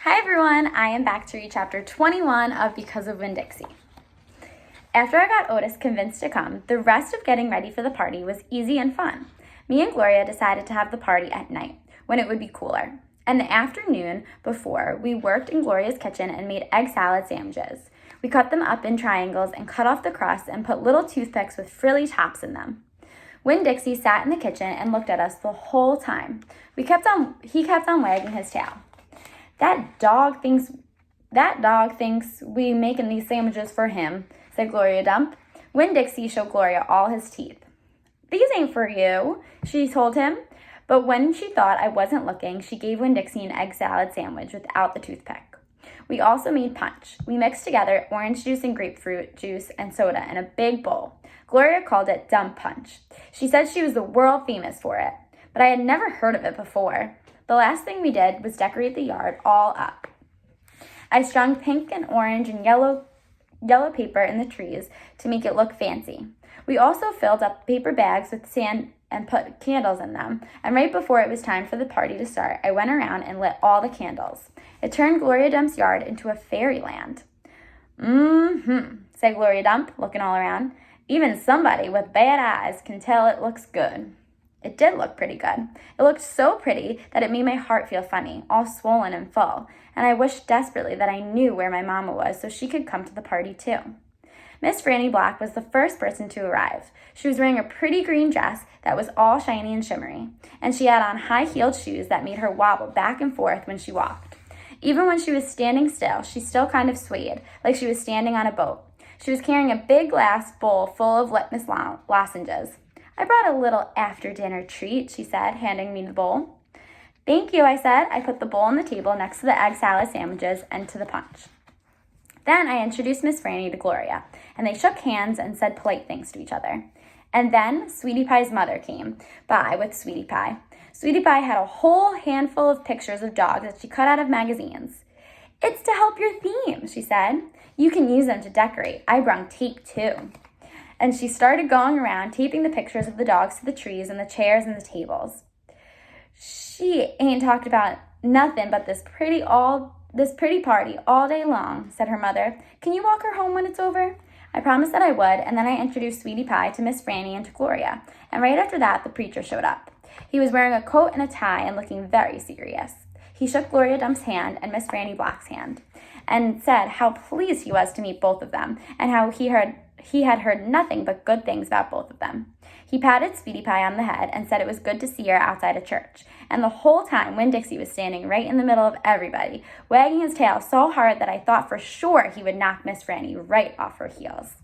Hi everyone, I am back to read chapter 21 of Because of Winn, Dixie. After I got Otis convinced to come, the rest of getting ready for the party was easy and fun. Me and Gloria decided to have the party at night, when it would be cooler. And the afternoon before, we worked in Gloria's kitchen and made egg salad sandwiches. We cut them up in triangles and cut off the crust and put little toothpicks with frilly tops in them. Winn Dixie sat in the kitchen and looked at us the whole time. He kept on wagging his tail. That dog thinks we making these sandwiches for him, said Gloria Dump. Winn Dixie showed Gloria all his teeth. These ain't for you, she told him. But when she thought I wasn't looking, she gave Winn Dixie an egg salad sandwich without the toothpick. We also made punch. We mixed together orange juice and grapefruit juice and soda in a big bowl. Gloria called it Dump Punch. She said she was the world famous for it, but I had never heard of it before. The last thing we did was decorate the yard all up. I strung pink and orange and yellow paper in the trees to make it look fancy. We also filled up paper bags with sand and put candles in them. And right before it was time for the party to start, I went around and lit all the candles. It turned Gloria Dump's yard into a fairyland. Said Gloria Dump, looking all around. Even somebody with bad eyes can tell it looks good. It did look pretty good. It looked so pretty that it made my heart feel funny, all swollen and full, and I wished desperately that I knew where my mama was so she could come to the party too. Miss Franny Black was the first person to arrive. She was wearing a pretty green dress that was all shiny and shimmery, and she had on high-heeled shoes that made her wobble back and forth when she walked. Even when she was standing still, she still kind of swayed, like she was standing on a boat. She was carrying a big glass bowl full of litmus lozenges. I brought a little after-dinner treat, she said, handing me the bowl. Thank you, I said. I put the bowl on the table next to the egg salad sandwiches and to the punch. Then I introduced Miss Franny to Gloria, and they shook hands and said polite things to each other. And then Sweetie Pie's mother came by with Sweetie Pie. Sweetie Pie had a whole handful of pictures of dogs that she cut out of magazines. It's to help your theme, she said. You can use them to decorate. I brung tape, too. And she started going around, taping the pictures of the dogs to the trees and the chairs and the tables. She ain't talked about nothing but this pretty party all day long, said her mother. Can you walk her home when it's over? I promised that I would, and then I introduced Sweetie Pie to Miss Franny and to Gloria. And right after that, the preacher showed up. He was wearing a coat and a tie and looking very serious. He shook Gloria Dump's hand and Miss Franny Black's hand and said how pleased he was to meet both of them and how he had heard nothing but good things about both of them. He patted Sweetie Pie on the head and said it was good to see her outside of church. And the whole time, Winn Dixie was standing right in the middle of everybody, wagging his tail so hard that I thought for sure he would knock Miss Franny right off her heels.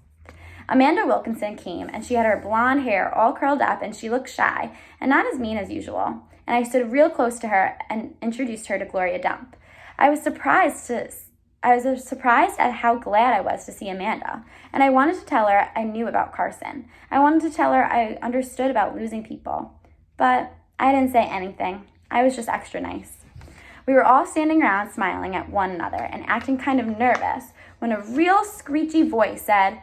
Amanda Wilkinson came, and she had her blonde hair all curled up, and she looked shy and not as mean as usual. And I stood real close to her and introduced her to Gloria Dump. I was surprised at how glad I was to see Amanda, and I wanted to tell her I knew about Carson. I wanted to tell her I understood about losing people, but I didn't say anything. I was just extra nice. We were all standing around smiling at one another and acting kind of nervous when a real screechy voice said,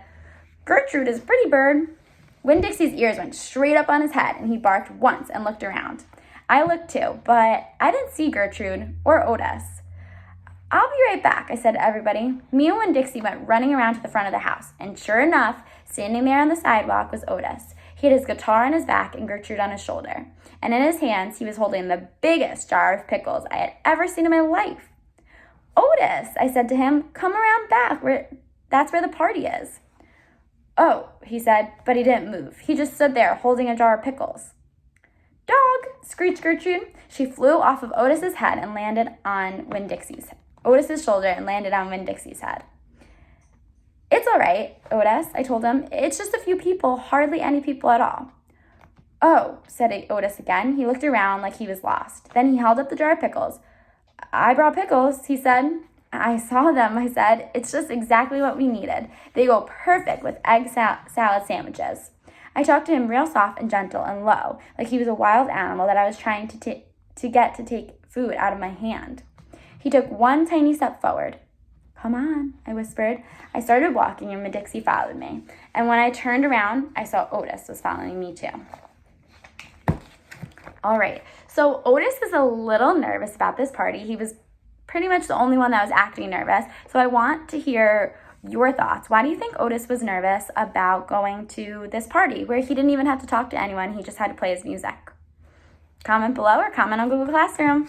"Gertrude is a pretty bird." Winn Dixie's ears went straight up on his head, and he barked once and looked around. I looked too, but I didn't see Gertrude or Otis. I'll be right back, I said to everybody. Me and Winn Dixie went running around to the front of the house, and sure enough, standing there on the sidewalk was Otis. He had his guitar on his back and Gertrude on his shoulder, and in his hands he was holding the biggest jar of pickles I had ever seen in my life. Otis, I said to him, come around back. That's where the party is. Oh, he said, but he didn't move. He just stood there holding a jar of pickles. Dog, screeched Gertrude. She flew off of Otis's head and landed on Otis's shoulder and landed on Winn Dixie's head. It's all right, Otis, I told him. It's just a few people, hardly any people at all. Oh, said Otis again. He looked around like he was lost. Then he held up the jar of pickles. I brought pickles, he said. I saw them, I said. It's just exactly what we needed. They go perfect with egg salad sandwiches. I talked to him real soft and gentle and low, like he was a wild animal that I was trying to get to take food out of my hand. He took one tiny step forward. Come on, I whispered. I started walking and Winn Dixie followed me. And when I turned around, I saw Otis was following me too. All right, so Otis was a little nervous about this party. He was pretty much the only one that was acting nervous. So I want to hear your thoughts. Why do you think Otis was nervous about going to this party where he didn't even have to talk to anyone? He just had to play his music. Comment below or comment on Google Classroom.